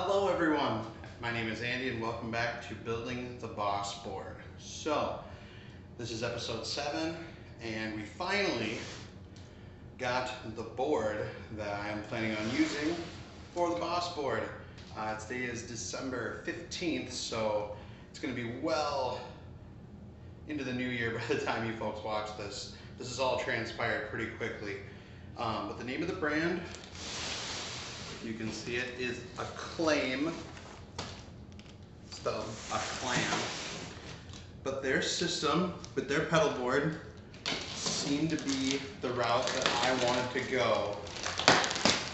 Hello everyone, my name is Andy and welcome back to Building the Boss Board. So, this is episode 7 and we finally got the board that I am planning on using for the Boss Board. Today is December 15th, so it's going to be well into the new year by the time you folks watch this. This has all transpired pretty quickly. But the name of the brand, you can see it, is Aclam, spelled Aclam. But their system with their pedal board seemed to be the route that I wanted to go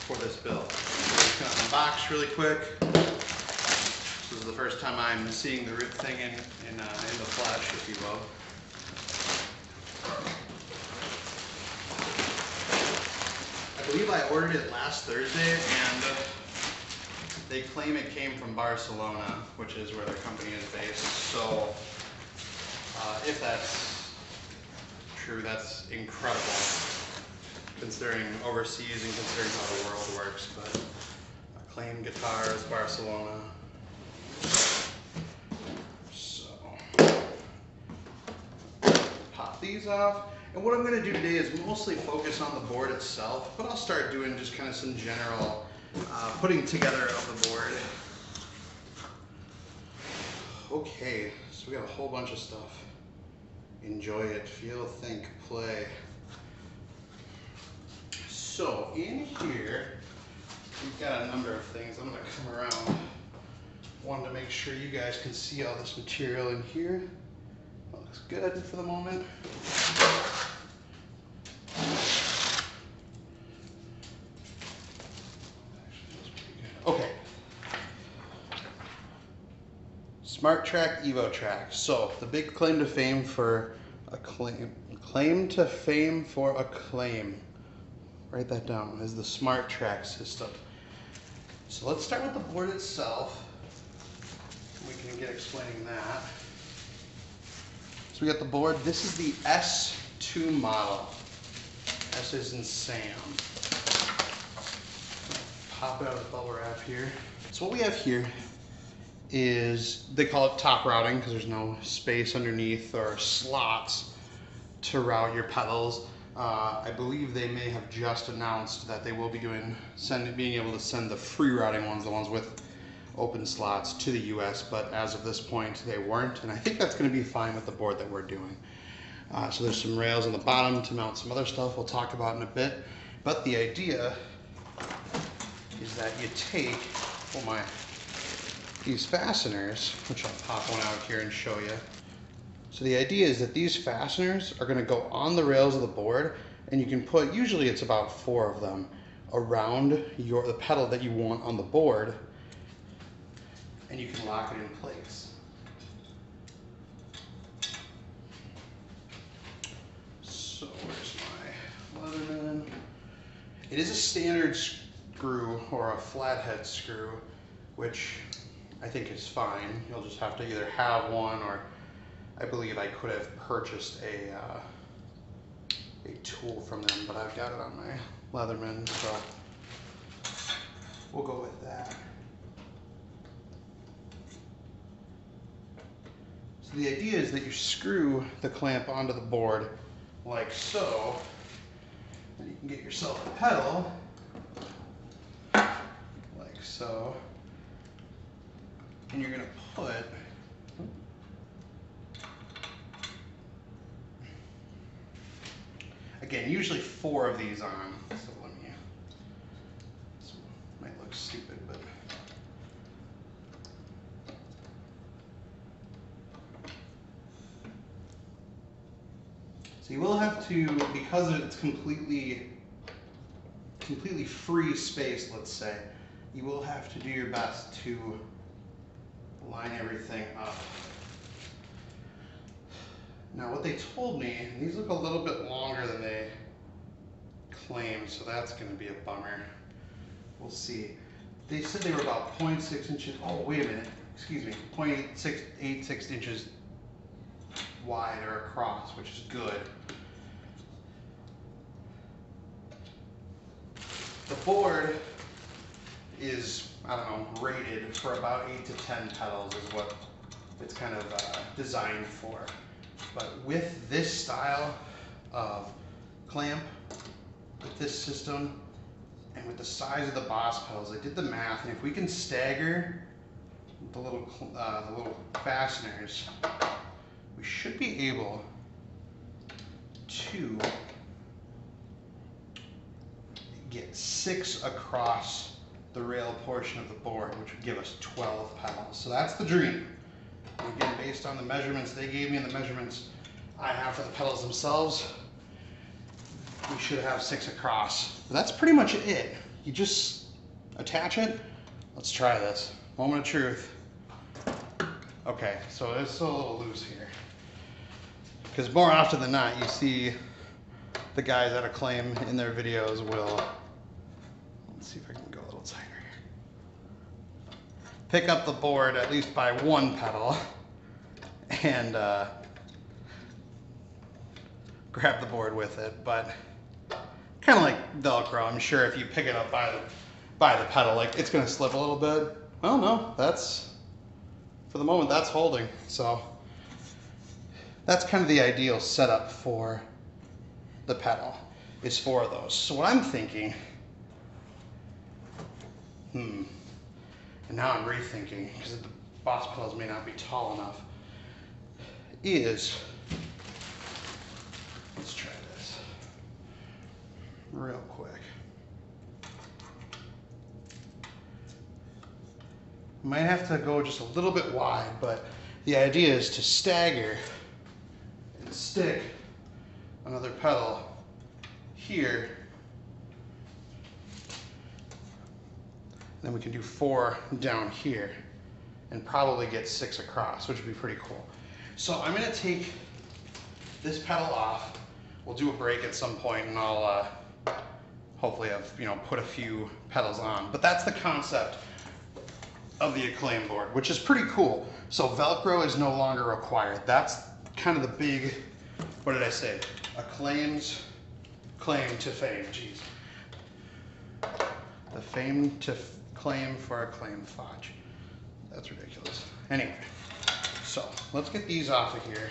for this build. So I'm just going to unbox really quick. This is the first time I'm seeing the thing in the flesh, if you will. I believe I ordered it last Thursday, and they claim it came from Barcelona, which is where their company is based. So, if that's true, that's incredible, considering overseas and considering how the world works. But Aclam Guitars, Barcelona. So, pop these off. And what I'm going to do today is mostly focus on the board itself, but I'll start doing just kind of some general putting together of the board. Okay, so we got a whole bunch of stuff. Enjoy it, feel, think, play. So in here, we've got a number of things. I'm going to come around. Wanted to make sure you guys can see all this material in here. That looks good for the moment. Okay. SmartTrack, EvoTrack. So the big claim to fame for Aclam, write that down, is the SmartTrack system. So let's start with the board itself. We can get explaining that. So we got the board. This is the S2 model. S is in Sam. Pop it out of the bubble wrap here. So what we have here is, they call it top routing because there's no space underneath or slots to route your pedals. I believe they may have just announced that they will be being able to send the free routing ones, the ones with open slots, to the US, but as of this point they weren't, and I think that's going to be fine with the board that we're doing. So there's some rails on the bottom to mount some other stuff we'll talk about in a bit, but the idea is that you take, these fasteners, which I'll pop one out here and show you. So the idea is that these fasteners are going to go on the rails of the board, and you can put, usually it's about 4 of them, around the pedal that you want on the board, and you can lock it in place. So where's my Leatherman? It is a standard screw or a flathead screw, which I think is fine. You'll just have to either have one, or I believe I could have purchased a tool from them, but I've got it on my Leatherman, so we'll go with that. So the idea is that you screw the clamp onto the board like so, and you can get yourself a pedal like so, and you're going to put again, usually 4 of these on. So this might look stupid, but so you will have to, because it's completely free space, let's say, you will have to do your best to line everything up. Now what they told me, and these look a little bit longer than they claimed, so that's going to be a bummer. We'll see. They said they were about 0.6 inches, oh wait a minute, excuse me, 0.86 inches wide or across, which is good. The board is I don't know, rated for about 8 to 10 pedals is what it's kind of designed for. But with this style of clamp, with this system, and with the size of the Boss pedals, I did the math, and if we can stagger the little fasteners, we should be able to get 6 across the rail portion of the board, which would give us 12 pedals. So that's the dream. And again, based on the measurements they gave me and the measurements I have for the pedals themselves, we should have 6 across. But that's pretty much it. You just attach it. Let's try this. Moment of truth. Okay, so it's still a little loose here. Because more often than not, you see the guys at Aclam in their videos will, let's see if I can go a little tighter here, pick up the board at least by one pedal and grab the board with it. But kind of like Velcro, I'm sure if you pick it up by the pedal, like it's going to slip a little bit. Well, no, that's, for the moment, that's holding. So that's kind of the ideal setup for the pedal, is 4 of those. So what I'm thinking, and now I'm rethinking, because the Boss pedals may not be tall enough, is, let's try this real quick. Might have to go just a little bit wide, but the idea is to stagger and stick another pedal here. Then we can do 4 down here and probably get 6 across, which would be pretty cool. So I'm gonna take this pedal off. We'll do a break at some point and I'll hopefully have, put a few pedals on. But that's the concept of the Aclam board, which is pretty cool. So Velcro is no longer required. That's kind of the big, what did I say? Aclam's claim to fame, jeez. The fame to claim for Aclam fudge. That's ridiculous. Anyway, so let's get these off of here.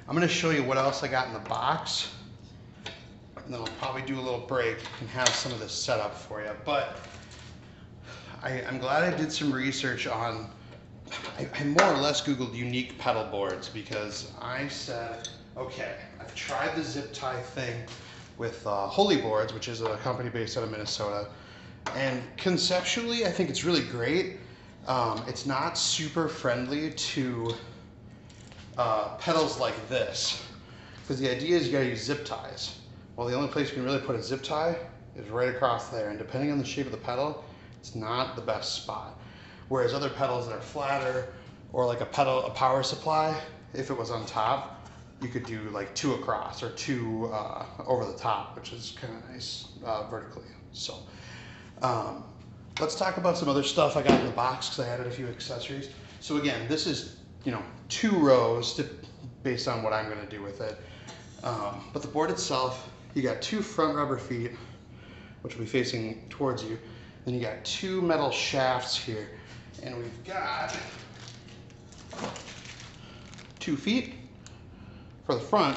I'm gonna show you what else I got in the box, and then I'll probably do a little break and have some of this set up for you. But I'm glad I did some research on, I more or less Googled unique pedal boards, because I said, okay, I've tried the zip tie thing with Holy Boards, which is a company based out of Minnesota, and conceptually I think it's really great. It's not super friendly to pedals like this, because the idea is you gotta use zip ties. Well, the only place you can really put a zip tie is right across there, and depending on the shape of the pedal, it's not the best spot. Whereas other pedals that are flatter, or like a power supply, if it was on top, you could do like 2 across or 2 over the top, which is kind of nice vertically. So let's talk about some other stuff I got in the box, because I added a few accessories. So again, this is 2 rows based on what I'm going to do with it. But the board itself, you got 2 front rubber feet, which will be facing towards you. Then you got 2 metal shafts here, and we've got 2 feet for the front,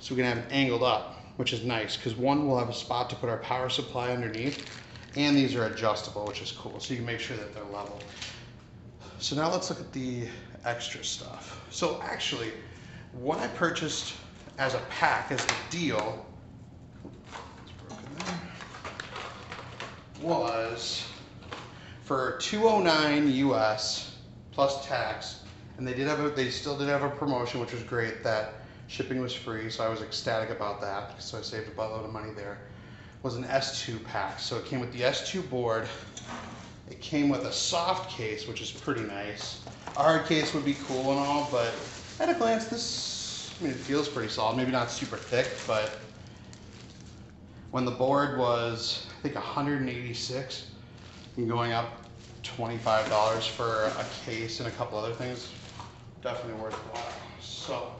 so we can have it angled up, which is nice, because one will have a spot to put our power supply underneath, and these are adjustable, which is cool, so you can make sure that they're level. So now let's look at the extra stuff. So actually, what I purchased as a pack, as the deal, was for $209 US plus tax, and they still did have a promotion, which was great, that shipping was free, so I was ecstatic about that, so I saved a buttload of money there. Was an S2 pack. So it came with the S2 board, it came with a soft case, which is pretty nice. A hard case would be cool and all, but at a glance this, it feels pretty solid. Maybe not super thick, but when the board was, I think, $186 and going up $25 for a case and a couple other things, definitely worthwhile. So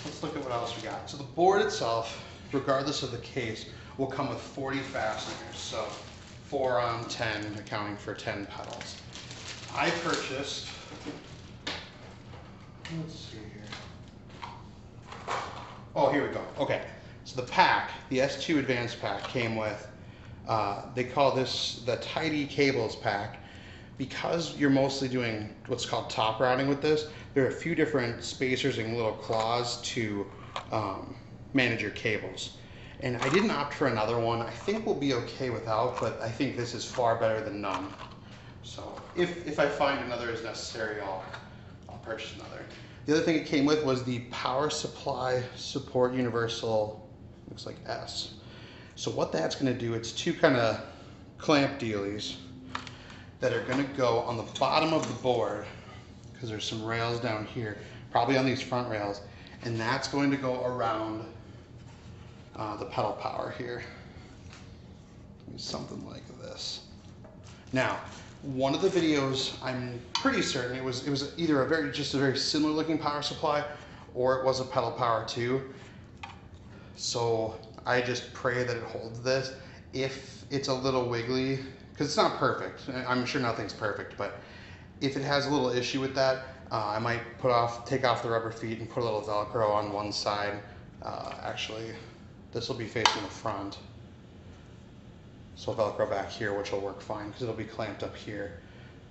let's look at what else we got. So the board itself, regardless of the case, will come with 40 fasteners. So 4 on 10, accounting for 10 pedals. I purchased, let's see here. Oh, here we go. Okay, so the pack, the S2 Advanced pack came with, they call this the Tidy Cables pack. Because you're mostly doing what's called top routing with this, there are a few different spacers and little claws to manage your cables. And I didn't opt for another one. I think we'll be okay without, but I think this is far better than none. So if I find another is necessary, I'll purchase another. The other thing it came with was the Power Supply Support Universal, looks like S. So what that's gonna do, it's two kind of clamp dealies that are going to go on the bottom of the board, because there's some rails down here, probably on these front rails, and that's going to go around the pedal power here. Something like this. Now, one of the videos, I'm pretty certain it was either just a very similar looking power supply, or it was a pedal power too. So I just pray that it holds this. If it's a little wiggly, because it's not perfect. I'm sure nothing's perfect, but if it has a little issue with that, I might take off the rubber feet and put a little Velcro on one side. Actually, this will be facing the front. So Velcro back here, which will work fine because it'll be clamped up here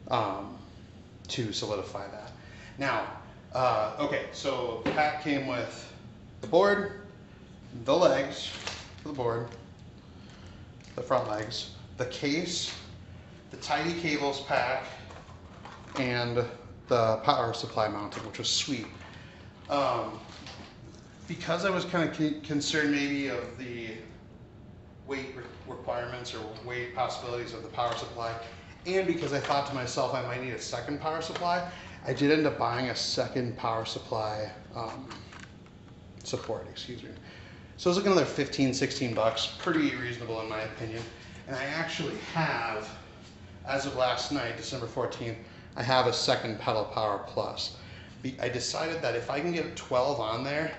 to solidify that. Now, okay, so the pack came with the board, the legs for the board, the front legs, the case, the Tidy Cables pack, and the power supply mounting, which was sweet. Because I was kind of concerned maybe of the weight requirements or weight possibilities of the power supply, and because I thought to myself I might need a second power supply, I did end up buying a second power supply support, excuse me. So it was like another 15, 16 bucks, pretty reasonable in my opinion. And I actually have, as of last night, December 14th, I have a second Pedal Power Plus. I decided that if I can get 12 on there,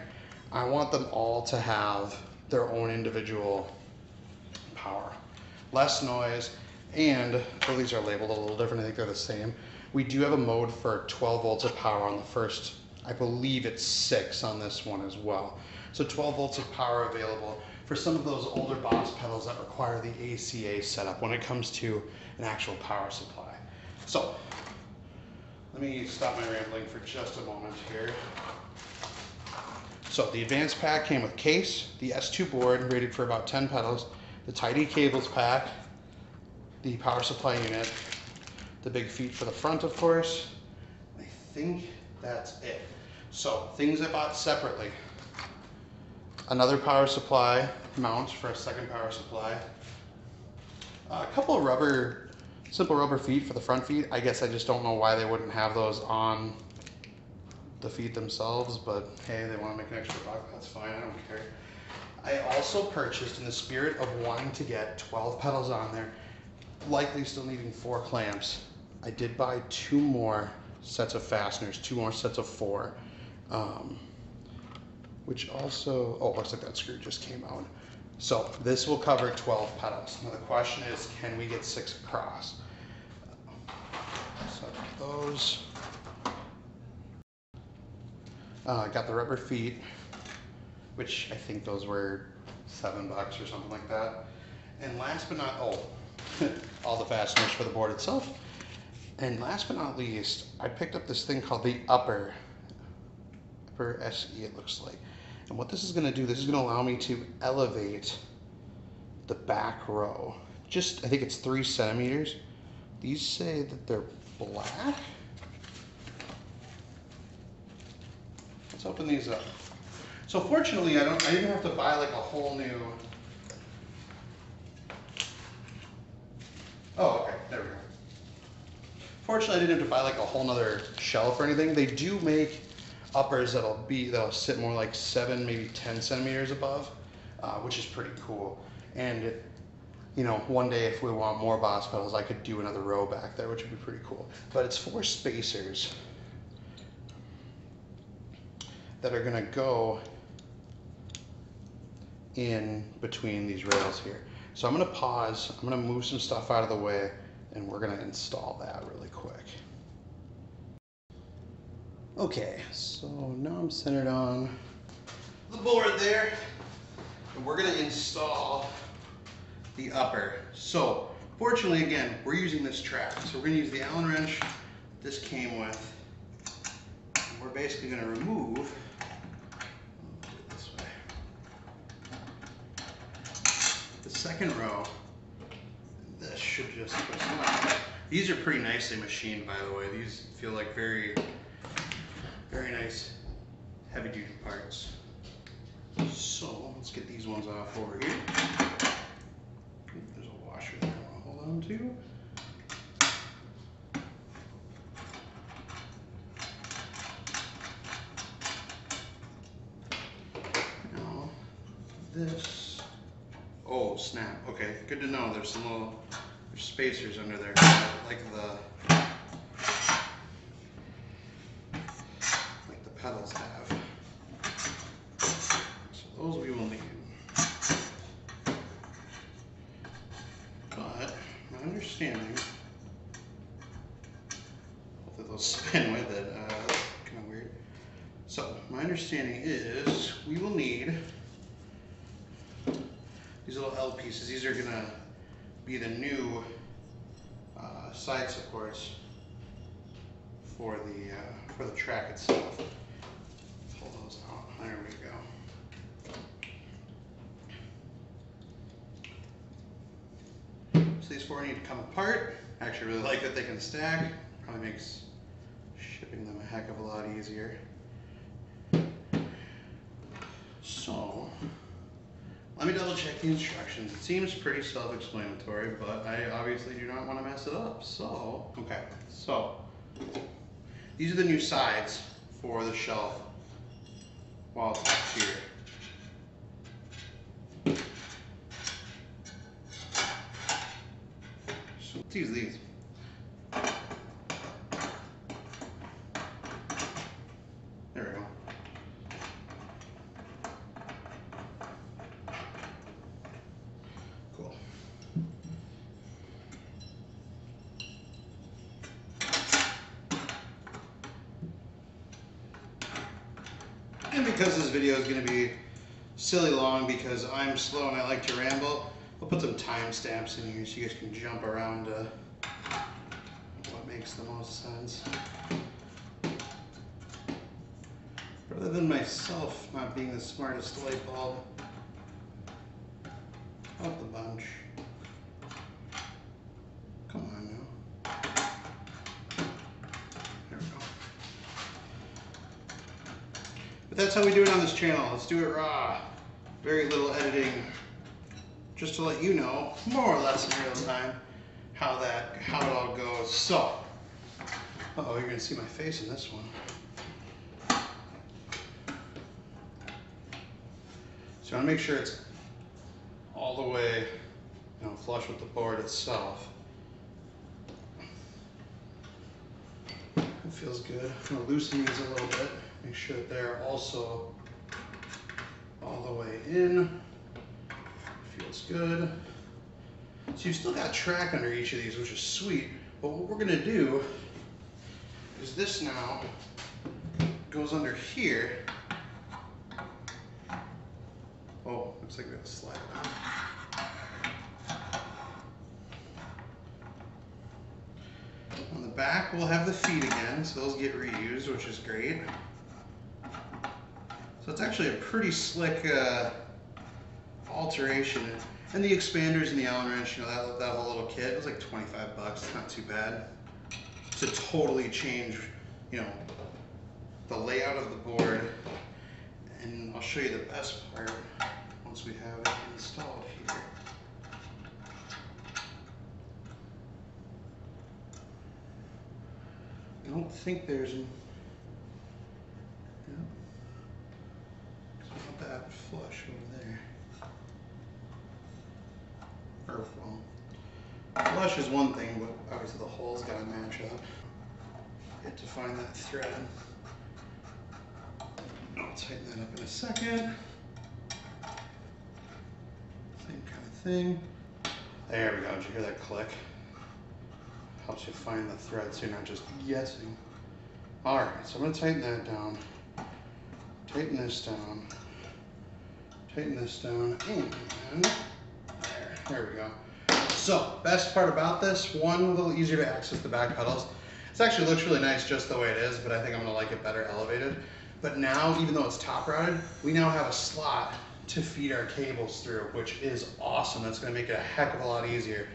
I want them all to have their own individual power. Less noise, and though these are labeled a little different, I think they're the same. We do have a mode for 12 volts of power on the first, I believe it's 6 on this one as well. So 12 volts of power available for some of those older Boss pedals that require the ACA setup when it comes to an actual power supply. So, let me stop my rambling for just a moment here. So the Advanced pack came with case, the S2 board rated for about 10 pedals, the Tidy Cables pack, the power supply unit, the big feet for the front of course. I think that's it. So things I bought separately. Another power supply mount for a second power supply. A couple of simple rubber feet for the front feet. I guess I just don't know why they wouldn't have those on the feet themselves, but hey, they want to make an extra buck, that's fine, I don't care. I also purchased, in the spirit of wanting to get 12 pedals on there, likely still needing 4 clamps, I did buy 2 more sets of fasteners, 2 more sets of 4. Which also, oh, looks like that screw just came out. So this will cover 12 pedals. Now the question is, can we get 6 across? So those. Got the rubber feet, which I think those were $7 or something like that. And last but not, all the fasteners for the board itself. And last but not least, I picked up this thing called the Upper SE, it looks like. And what this is going to do, this is going to allow me to elevate the back row. Just, I think it's 3 centimeters. These say that they're black. Let's open these up. So fortunately, I didn't have to buy like a whole new. Oh, okay, there we go. Fortunately, I didn't have to buy like a whole nother shelf or anything. They do make uppers that'll sit more like 7, maybe 10 centimeters above, which is pretty cool. And you know, one day if we want more Boss pedals, I could do another row back there, which would be pretty cool. But it's 4 spacers that are gonna go in between these rails here. So I'm gonna pause, I'm gonna move some stuff out of the way, and we're gonna install that really quick. Okay, so now I'm centered on the board there, and we're gonna install the upper. So fortunately, again, we're using this track. So we're gonna use the Allen wrench this came with. And we're basically gonna remove, do it this way, the second row. This should just twist out. These are pretty nicely machined, by the way. These feel like very nice heavy duty parts. So let's get these ones off over here. There's a washer there I want to hold on to. Now this, oh snap, okay, good to know. There's some little spacers under there, like the pedals have. So those we will need. But my understanding, hopefully they'll spin with it, that's kind of weird. So my understanding is we will need these little L pieces. These are gonna be the new side supports for the track itself. Pull those out. There we go. So these four need to come apart. I actually really like that they can stack. Probably makes shipping them a heck of a lot easier. So let me double check the instructions. It seems pretty self-explanatory, but I obviously do not want to mess it up. So, okay, so these are the new sides for the shelf while it's up here. So let's use these. There we go. Cool. And because this video is going to be silly long because I'm slow and I like to ramble, I'll put some timestamps in here so you guys can jump around to what makes the most sense. Rather than myself not being the smartest light bulb of the bunch. Come on now. There we go. But that's how we do it on this channel. Let's do it raw. Very little editing. Just to let you know, more or less in real time, how it all goes. So, uh-oh, you're gonna see my face in this one. So I want to make sure it's all the way, flush with the board itself. It feels good. I'm going to loosen these a little bit. Make sure that they're also all the way in. Feels good. So you've still got track under each of these, which is sweet. But what we're going to do is this now goes under here. Oh, looks like we have a slide on the back. We'll have the feet again, so those get reused, which is great. So it's actually a pretty slick alteration. And the expanders and the Allen wrench, that whole little kit, it was like 25 bucks. It's not too bad to totally change, the layout of the board. And I'll show you the best part once we have it installed here. I don't think there's an, it's not that flush over there. Or, well, flush is one thing, but obviously the hole's got to match up. Get to find that thread. I'll tighten that up in a second. Same kind of thing. There we go. Did you hear that click? Helps you find the thread so you're not just guessing. All right, so I'm going to tighten that down. Tighten this down. Tighten this down. And there we go. So, best part about this, one, a little easier to access the back pedals. This actually looks really nice just the way it is, but I think I'm going to like it better elevated. But now, even though it's top routed, we now have a slot to feed our cables through, which is awesome. That's going to make it a heck of a lot easier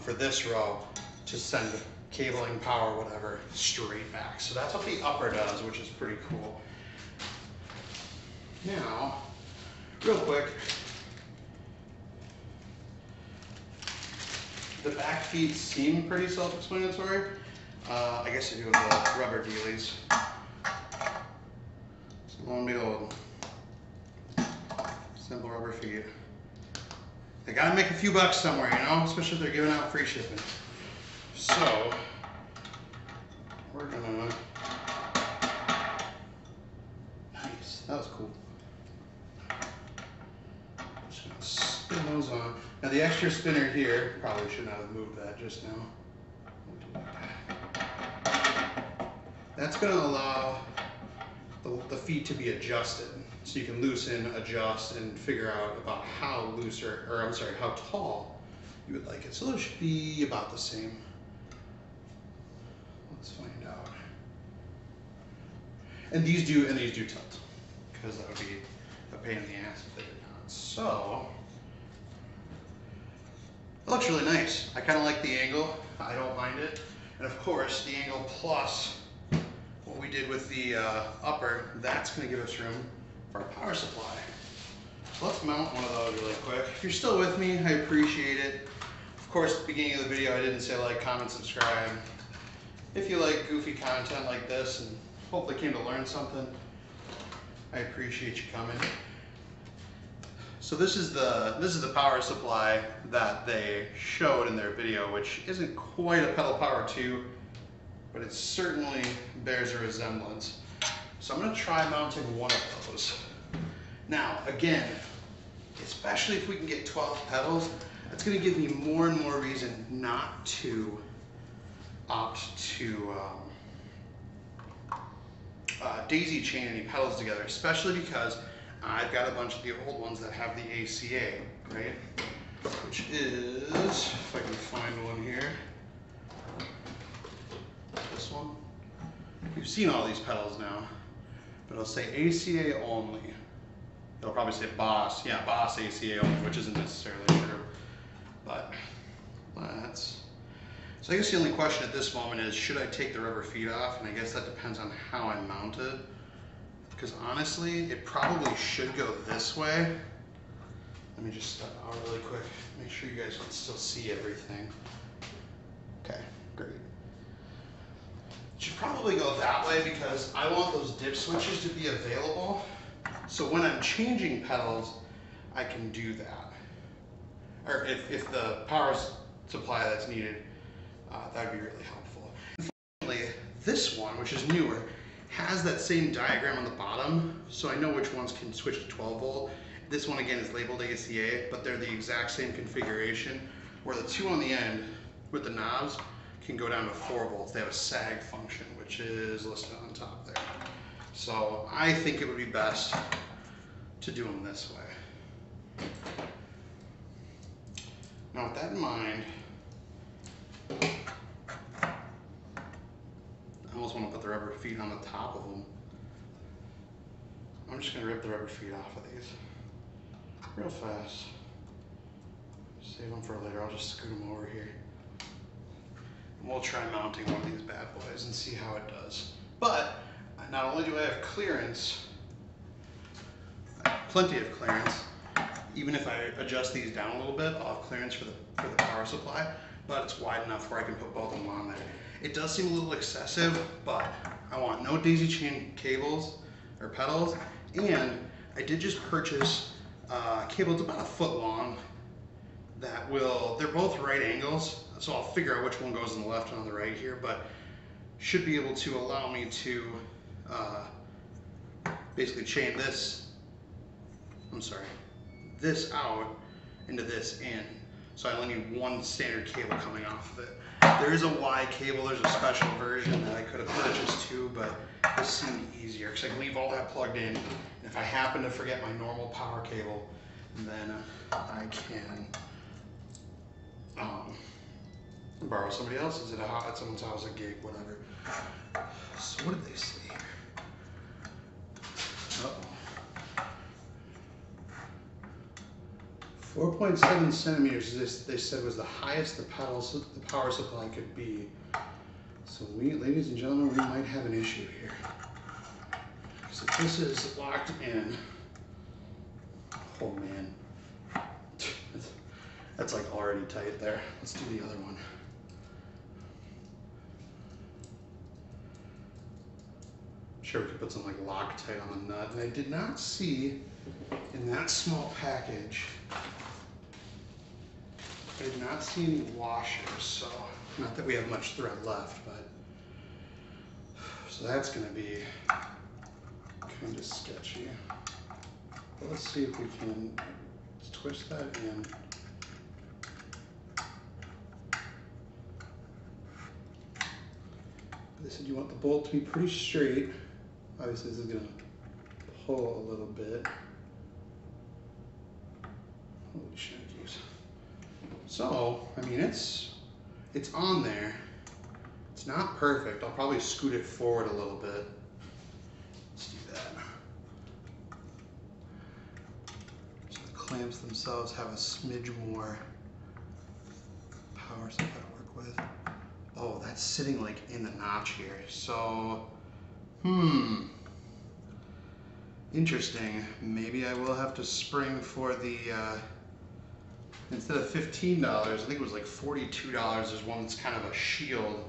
for this row to send cabling, power, whatever, straight back. So that's what the upper does, which is pretty cool. Now, real quick, the back feet seem pretty self-explanatory. I guess if you go to the rubber dealies, so lo and behold, simple rubber feet. They gotta make a few bucks somewhere, you know, especially if they're giving out free shipping. So, we're gonna, nice, that was cool. Just gonna spin those on. Now the extra spinner here, probably should not have moved that just now. That's gonna allow the feet to be adjusted. So you can loosen, adjust, and figure out about how loose or I'm sorry, how tall you would like it. So those should be about the same. Let's find out. And these do tilt, because that would be a pain in the ass if they did not. So it looks really nice. I kind of like the angle. I don't mind it. And of course, the angle plus what we did with the upper, that's going to give us room for our power supply. So let's mount one of those really quick. If you're still with me, I appreciate it. Of course, at the beginning of the video, I didn't say like, comment, subscribe. If you like goofy content like this and hopefully came to learn something, I appreciate you coming. So this is the power supply that they showed in their video, which isn't quite a pedal power 2, but it certainly bears a resemblance. So I'm going to try mounting one of those. Now, again, especially if we can get 12 pedals, that's going to give me more and more reason not to opt to daisy chain any pedals together, especially because I've got a bunch of the old ones that have the ACA, right? Which is, if I can find one here, this one. You've seen all these pedals now, but it'll say ACA only. They'll probably say Boss, yeah, Boss ACA only, which isn't necessarily true, but that's. So I guess the only question at this moment is, should I take the rubber feet off? And I guess that depends on how I mount it. Because honestly, it probably should go this way. Let me just step out really quick, make sure you guys can still see everything. Okay, great. It should probably go that way because I want those dip switches to be available. So when I'm changing pedals, I can do that. Or if the power supply that's needed, that would be really helpful. Unfortunately, this one, which is newer, has that same diagram on the bottom, so I know which ones can switch to 12 volt. This one again is labeled ACA, but they're the exact same configuration, where the two on the end with the knobs can go down to 4 volts. They have a sag function, which is listed on top there. So I think it would be best to do them this way. Now with that in mind, I almost want to put the rubber feet on the top of them. I'm just going to rip the rubber feet off of these real fast. Save them for later. I'll just scoot them over here. And we'll try mounting one of these bad boys and see how it does. But not only do I have clearance, plenty of clearance, even if I adjust these down a little bit, I'll have clearance for the power supply, but it's wide enough where I can put both of them on there. It does seem a little excessive, but I want no daisy chain cables or pedals, and I did just purchase a cable that's about a foot long that will, they're both right angles, so I'll figure out which one goes on the left and on the right here, but should be able to allow me to basically chain this, this out into this in. So I only need one standard cable coming off of it. There is a Y cable, there's a special version that I could have purchased too, but this seemed easier because I can leave all that plugged in. And if I happen to forget my normal power cable, then I can borrow somebody else's at someone's house, a gig, whatever. So what did they say here? Uh-oh. 4.7 centimeters, they said was the highest the power supply could be. So we, ladies and gentlemen, we might have an issue here. Because if this is locked in, oh man, that's like already tight there. Let's do the other one. I'm sure we could put some like Loctite on the nut. And I did not see in that small package, I did not see any washers, so not that we have much thread left, but so that's going to be kind of sketchy. But let's see if we can twist that in. They said you want the bolt to be pretty straight. Obviously, this is going to pull a little bit. Holy shit. So, I mean, it's on there. It's not perfect. I'll probably scoot it forward a little bit. Let's do that. So the clamps themselves have a smidge more power supply to work with. Oh, that's sitting like in the notch here. So, interesting. Maybe I will have to spring for the, instead of $15, I think it was like $42. There's one that's kind of a shield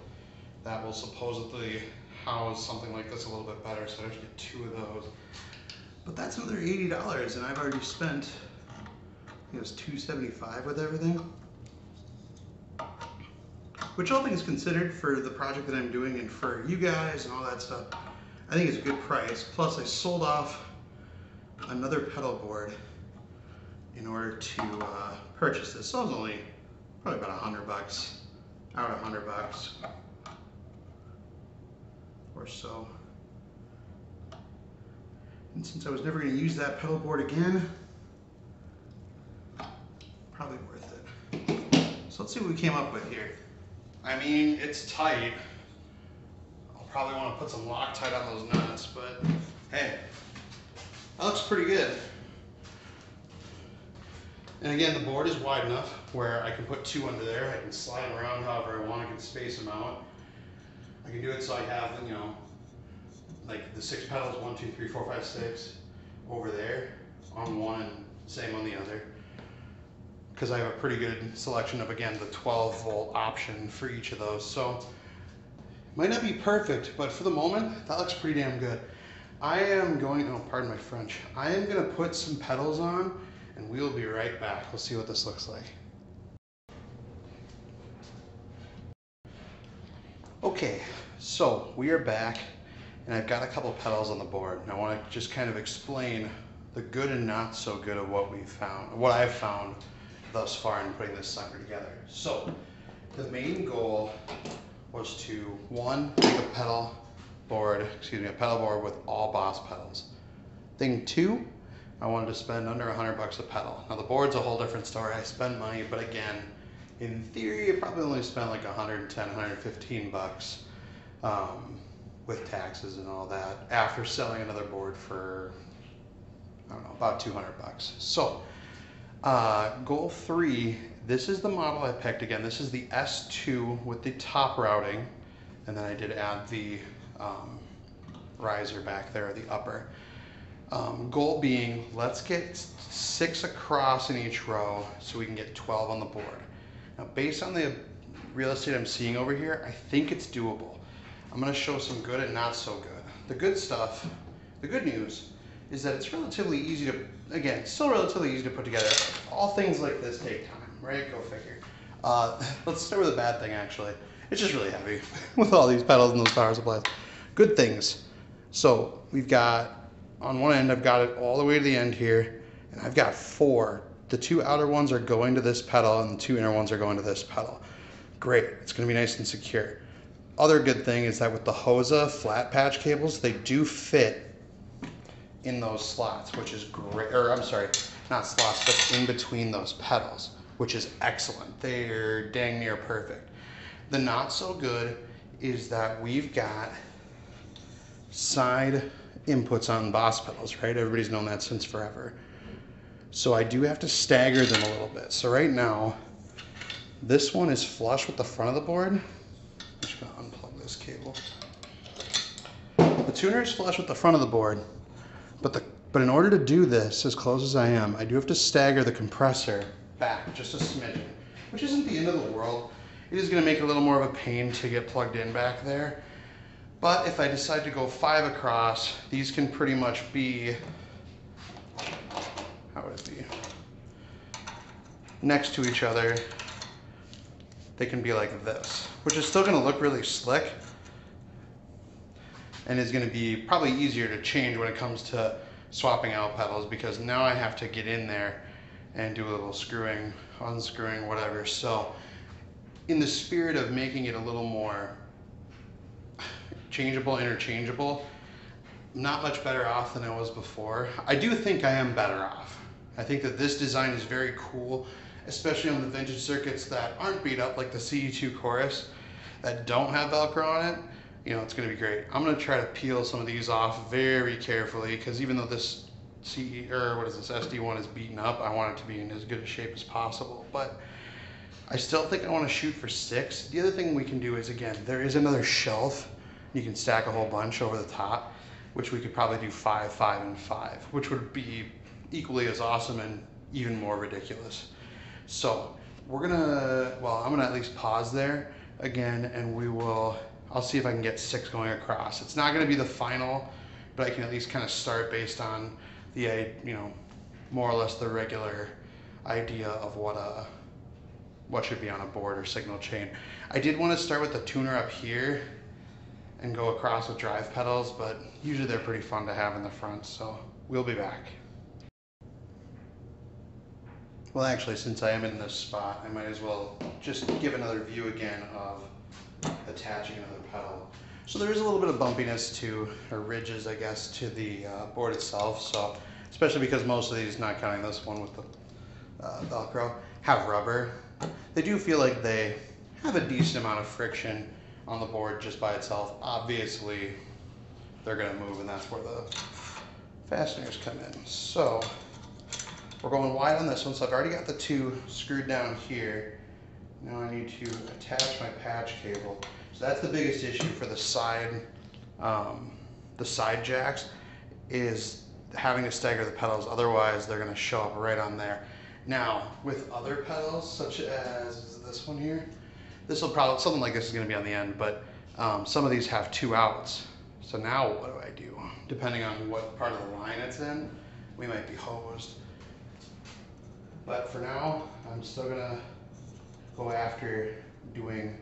that will supposedly house something like this a little bit better, so I should get 2 of those. But that's another $80, and I've already spent, I think it was $275 with everything. Which all things considered for the project that I'm doing and for you guys and all that stuff, I think it's a good price. Plus I sold off another pedal board in order to purchase this. So it was only probably about $100, out $100 or so. And since I was never going to use that pedal board again, probably worth it. So let's see what we came up with here. I mean, it's tight. I'll probably want to put some Loctite on those nuts, but hey, that looks pretty good. And again, the board is wide enough where I can put 2 under there. I can slide them around however I want. I can space them out. I can do it so I have, you know, like the 6 pedals, 1, 2, 3, 4, 5, 6 over there on one and same on the other. Because I have a pretty good selection of, again, the 12-volt option for each of those. So it might not be perfect, but for the moment, that looks pretty damn good. I am going, oh, pardon my French. I am going to put some pedals on, and we'll be right back. We'll see what this looks like. Okay, so we are back, and I've got a couple pedals on the board. And I want to just kind of explain the good and not so good of what we've found, what I've found thus far in putting this sucker together. So the main goal was to, 1, make a pedal board with all Boss pedals. Thing 2, I wanted to spend under $100 a pedal. Now the board's a whole different story. I spend money, but again, in theory, I probably only spent like $110, $115 with taxes and all that after selling another board for, I don't know, about $200. So goal 3, this is the model I picked. Again, this is the S2 with the top routing, and then I did add the riser back there, the upper. Goal being, let's get 6 across in each row so we can get 12 on the board. Now, based on the real estate I'm seeing over here, I think it's doable. I'm going to show some good and not so good. The good stuff, the good news, is that it's relatively easy to, again, still relatively easy to put together. All things like this take time, right? Go figure. Let's start with the bad thing, actually. It's just really heavy with all these pedals and those power supplies. Good things. So we've got, on one end, I've got it all the way to the end here, and I've got 4 the two outer ones are going to this pedal and the two inner ones are going to this pedal. Great, it's gonna be nice and secure. Other good thing is that with the Hosa flat patch cables, they do fit in those slots, which is great, or I'm sorry, not slots, but in between those pedals, which is excellent. They're dang near perfect. The not so good is that we've got side inputs on Boss pedals, right? Everybody's known that since forever. So I do have to stagger them a little bit. So right now, this one is flush with the front of the board. I'm just gonna unplug this cable. The tuner is flush with the front of the board, but in order to do this as close as I am, I do have to stagger the compressor back just a smidgen, which isn't the end of the world. It is gonna make it a little more of a pain to get plugged in back there. But if I decide to go 5 across, these can pretty much be, how would it be? Next to each other. They can be like this, which is still gonna look really slick and is gonna be probably easier to change when it comes to swapping out pedals, because now I have to get in there and do a little screwing, unscrewing, whatever. So in the spirit of making it a little more changeable, interchangeable, not much better off than I was before. I do think I am better off. I think that this design is very cool, especially on the vintage circuits that aren't beat up like the CE2 Chorus, that don't have Velcro on it. You know, it's gonna be great. I'm gonna try to peel some of these off very carefully, because even though this SD one is beaten up, I want it to be in as good a shape as possible. But I still think I want to shoot for 6. The other thing we can do is, again, there is another shelf. You can stack a whole bunch over the top, which we could probably do 5, 5, and 5, which would be equally as awesome and even more ridiculous. So I'm gonna at least pause there again, and I'll see if I can get 6 going across. It's not gonna be the final, but I can at least kind of start based on the, more or less the regular idea of what should be on a board or signal chain. I did want to start with the tuner up here and go across with drive pedals, but usually they're pretty fun to have in the front, so we'll be back. Well, actually, since I am in this spot, I might as well just give another view again of attaching another pedal. So there is a little bit of bumpiness or ridges, I guess, to the board itself. So, especially because most of these, not counting this one with the Velcro, have rubber. They do feel like they have a decent amount of friction on the board just by itself. Obviously, they're gonna move, and that's where the fasteners come in. So we're going wide on this one. So I've already got the 2 screwed down here. Now I need to attach my patch cable. So that's the biggest issue for the side jacks, is having to stagger the pedals. Otherwise, they're gonna show up right on there. Now, with other pedals, such as this one here, something like this is gonna be on the end, but some of these have 2 outs. So now what do? Depending on what part of the line it's in, we might be hosed. But for now, I'm still gonna go after doing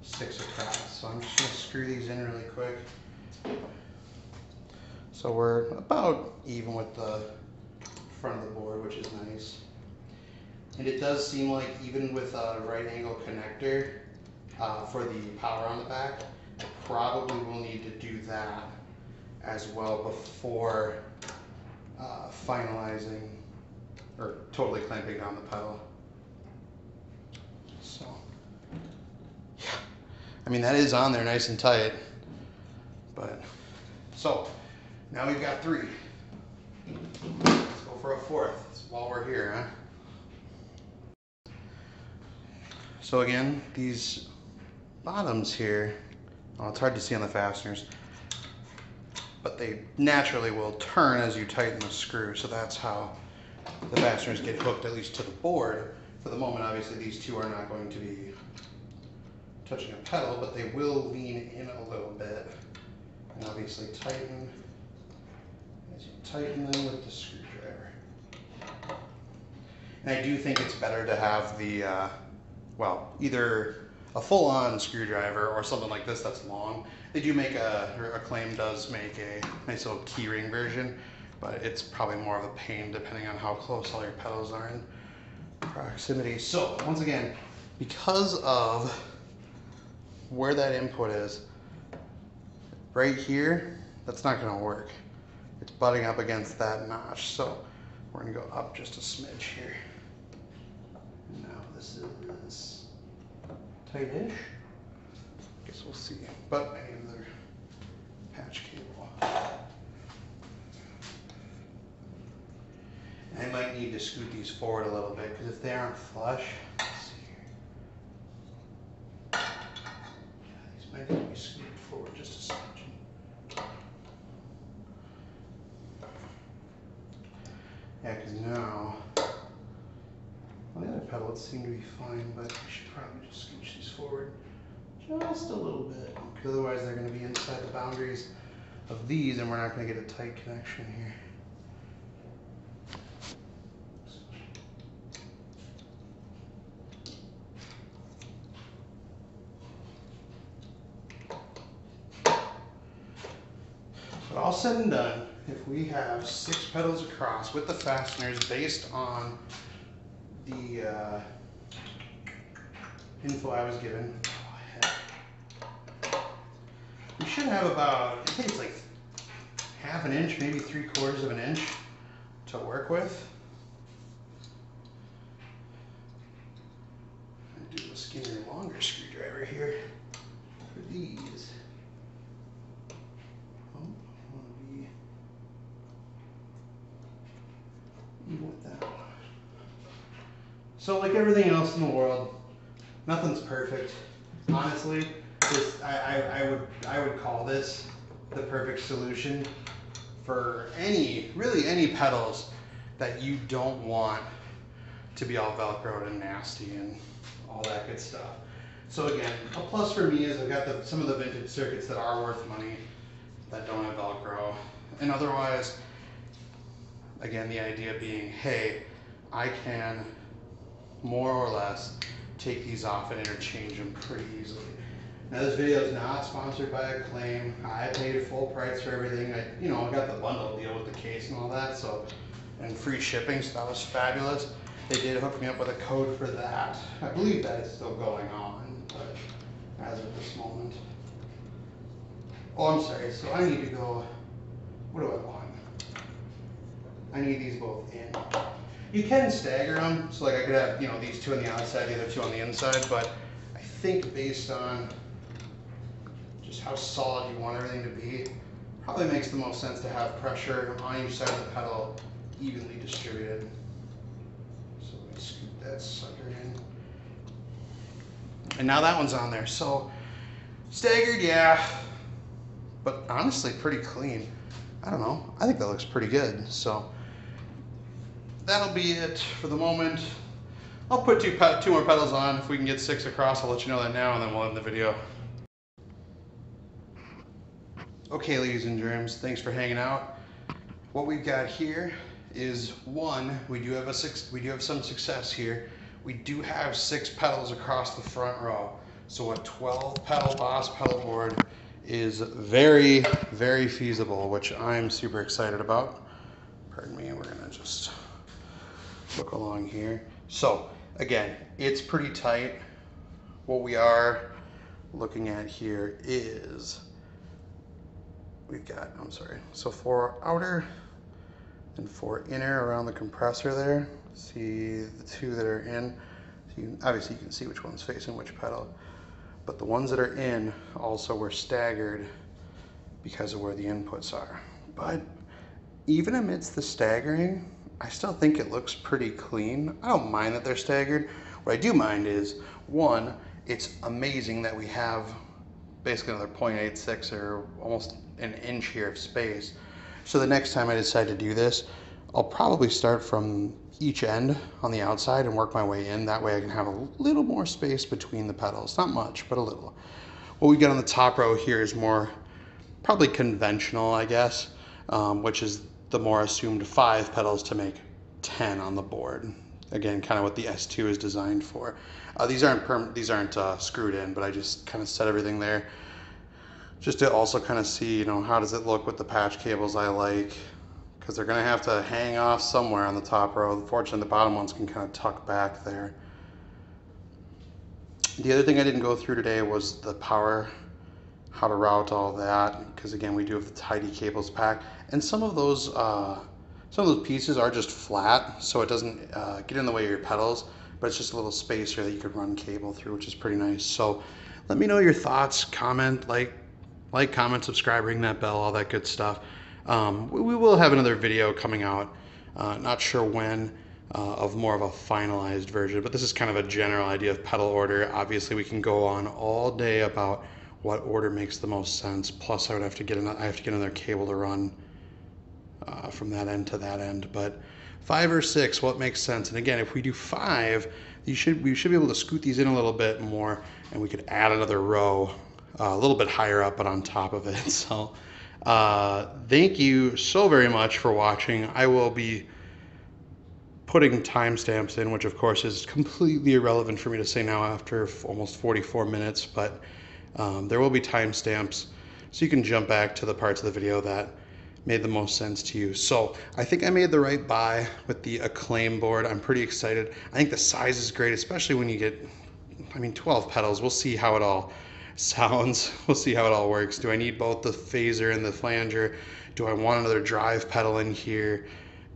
6 across. So I'm just gonna screw these in really quick. So we're about even with the front of the board, which is nice. And it does seem like even with a right angle connector for the power on the back, I probably will need to do that as well before finalizing or totally clamping down the pedal. So, yeah, I mean, that is on there nice and tight, but, so, now we've got 3. Let's go for a 4th while we're here, huh? So again, these bottoms here, well, it's hard to see on the fasteners, but they naturally will turn as you tighten the screw, so that's how the fasteners get hooked, at least to the board. For the moment, obviously, these 2 are not going to be touching a pedal, but they will lean in a little bit and obviously tighten as you tighten them with the screwdriver. And I do think it's better to have the, either a full-on screwdriver or something like this that's long. They do make Aclam does make a nice little keyring version, but it's probably more of a pain depending on how close all your pedals are in. proximity. So once again, because of where that input is, right here, that's not gonna work. It's butting up against that notch. So we're gonna go up just a smidge here. Now this is tight-ish. Guess we'll see. But I need another patch cable. I might need to scoot these forward a little bit because if they aren't flush, let's see here. Yeah, these might need to be scooted forward just a smidge. Yeah, because now, well, the other pedals seem to be fine, but we should probably just scooch these forward just a little bit, because otherwise they're going to be inside the boundaries of these and we're not going to get a tight connection here. But all said and done, if we have 6 pedals across with the fasteners based on the info I was given, we should have about, I think it's like 1/2 inch, maybe 3/4 of an inch to work with. I'll do a skinnier, longer screwdriver here for these. With that. So like everything else in the world, nothing's perfect. Honestly, I would call this the perfect solution for really any pedals that you don't want to be all Velcroed and nasty and all that good stuff. So again, a plus for me is I've got some of the vintage circuits that are worth money that don't have Velcro, and otherwise, again, the idea being, hey, I can more or less take these off and interchange them pretty easily. Now this video is not sponsored by Aclam. I paid full price for everything. I got the bundle deal with the case and all that, so, and free shipping, so that was fabulous. They did hook me up with a code for that. I believe that is still going on, but as of this moment. Oh, I'm sorry, so I need to go, what do I want? I need these both in. You can stagger them, so like I could have, these 2 on the outside, the other 2 on the inside, but I think based on just how solid you want everything to be, probably makes the most sense to have pressure on each side of the pedal evenly distributed. So let me scoop that sucker in. And now that one's on there. So staggered, yeah, but honestly pretty clean. I don't know, I think that looks pretty good. So that'll be it for the moment. I'll put two more pedals on. If we can get 6 across, I'll let you know that now, and then we'll end the video. Okay, ladies and germs, thanks for hanging out. What we've got here is one, we do have some success here. We do have 6 pedals across the front row. So a 12 pedal Boss pedal board is very, very feasible, which I'm super excited about. Pardon me, we're gonna just look along here. So again, it's pretty tight. What we are looking at here is we've got, so 4 outer and 4 inner around the compressor there. See the 2 that are in. So obviously you can see which one's facing which pedal. But the ones that are in also were staggered because of where the inputs are. But even amidst the staggering, I still think it looks pretty clean. I don't mind that they're staggered. What I do mind is, one, it's amazing that we have basically another 0.86 or almost an inch here of space. So the next time I decide to do this, I'll probably start from each end on the outside and work my way in. That way I can have a little more space between the pedals. Not much, but a little. What we got on the top row here is more probably conventional, I guess, which is the more assumed 5 pedals to make 10 on the board. Again, kind of what the S2 is designed for. These aren't screwed in, but I just kind of set everything there just to also kind of see, how does it look with the patch cables I like, because they're going to have to hang off somewhere on the top row. Fortunately, the bottom ones can kind of tuck back there. The other thing I didn't go through today was the power, how to route all that, because again, we do have the tidy cables pack, and some of those pieces are just flat, so it doesn't get in the way of your pedals, but it's just a little spacer that you could run cable through, which is pretty nice. So let me know your thoughts, comment, like, comment, subscribe, ring that bell, all that good stuff. We will have another video coming out, not sure when, of more of a finalized version, but this is kind of a general idea of pedal order. Obviously, we can go on all day about what order makes the most sense. Plus, I have to get another cable to run from that end to that end. But 5 or 6, what makes sense? And again, if we do 5, we should be able to scoot these in a little bit more, and we could add another row a little bit higher up, but on top of it. So thank you so very much for watching. I will be putting timestamps in, which of course is completely irrelevant for me to say now after almost 44 minutes, but there will be timestamps so you can jump back to the parts of the video that made the most sense to you. So I think I made the right buy with the Aclam board. I'm pretty excited. I think the size is great, especially when you get, 12 pedals. We'll see how it all sounds. We'll see how it all works. Do I need both the phaser and the flanger? Do I want another drive pedal in here?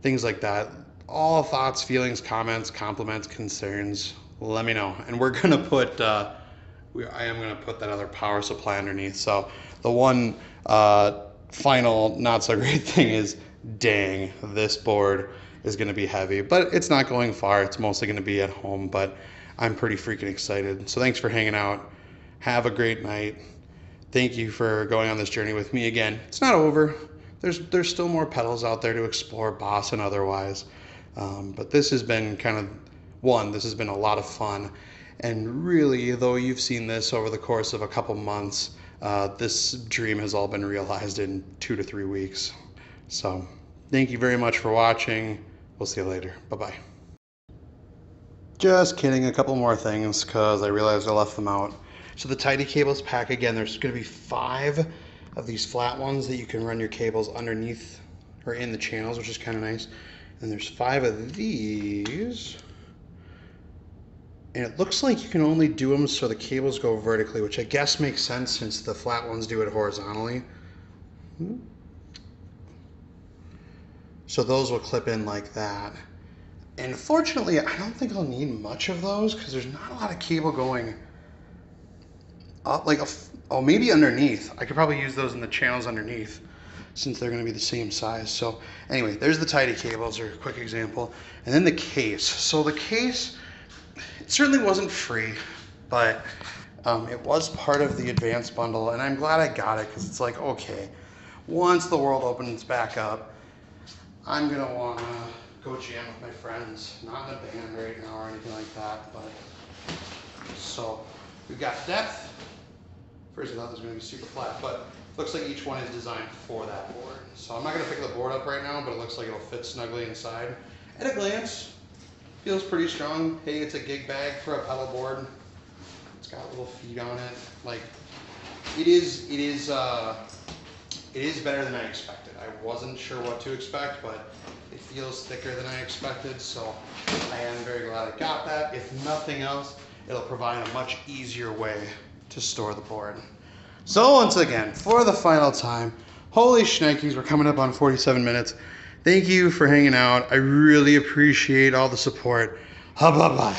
Things like that. All thoughts, feelings, comments, compliments, concerns, let me know. And we're gonna put, I am gonna put that other power supply underneath. So the one final not so great thing is, dang, this board is gonna be heavy, but it's not going far. It's mostly gonna be at home, but I'm pretty freaking excited. So thanks for hanging out. Have a great night. Thank you for going on this journey with me again. It's not over. There's still more pedals out there to explore, Boss and otherwise. But this has been this has been a lot of fun. And really, though you've seen this over the course of a couple months, this dream has all been realized in 2 to 3 weeks. So thank you very much for watching. We'll see you later. Bye-bye. Just kidding, a couple more things because I realized I left them out. So the tidy cables pack, again, there's going to be 5 of these flat ones that you can run your cables underneath or in the channels, which is kind of nice. And there's 5 of these. And it looks like you can only do them so the cables go vertically, which I guess makes sense since the flat ones do it horizontally. So those will clip in like that. And fortunately, I don't think I'll need much of those because there's not a lot of cable going up, maybe underneath. I could probably use those in the channels underneath, since they're going to be the same size. So anyway, there's the tidy cables, or a quick example. And then the case. So the case, it certainly wasn't free, but it was part of the advanced bundle, and I'm glad I got it because it's like, okay, once the world opens back up, I'm going to want to go jam with my friends. Not in a band right now or anything like that, but so we've got depth. First I thought this was going to be super flat, but looks like each one is designed for that board. So I'm not going to pick the board up right now, but it looks like it'll fit snugly inside. At a glance, feels pretty strong. Hey, it's a gig bag for a pedal board. It's got little feet on it. Like, it is better than I expected. I wasn't sure what to expect, but it feels thicker than I expected. So I am very glad I got that. If nothing else, it'll provide a much easier way to store the board. So once again, for the final time, holy shnikes, we're coming up on 47 minutes. Thank you for hanging out. I really appreciate all the support. Bye-bye.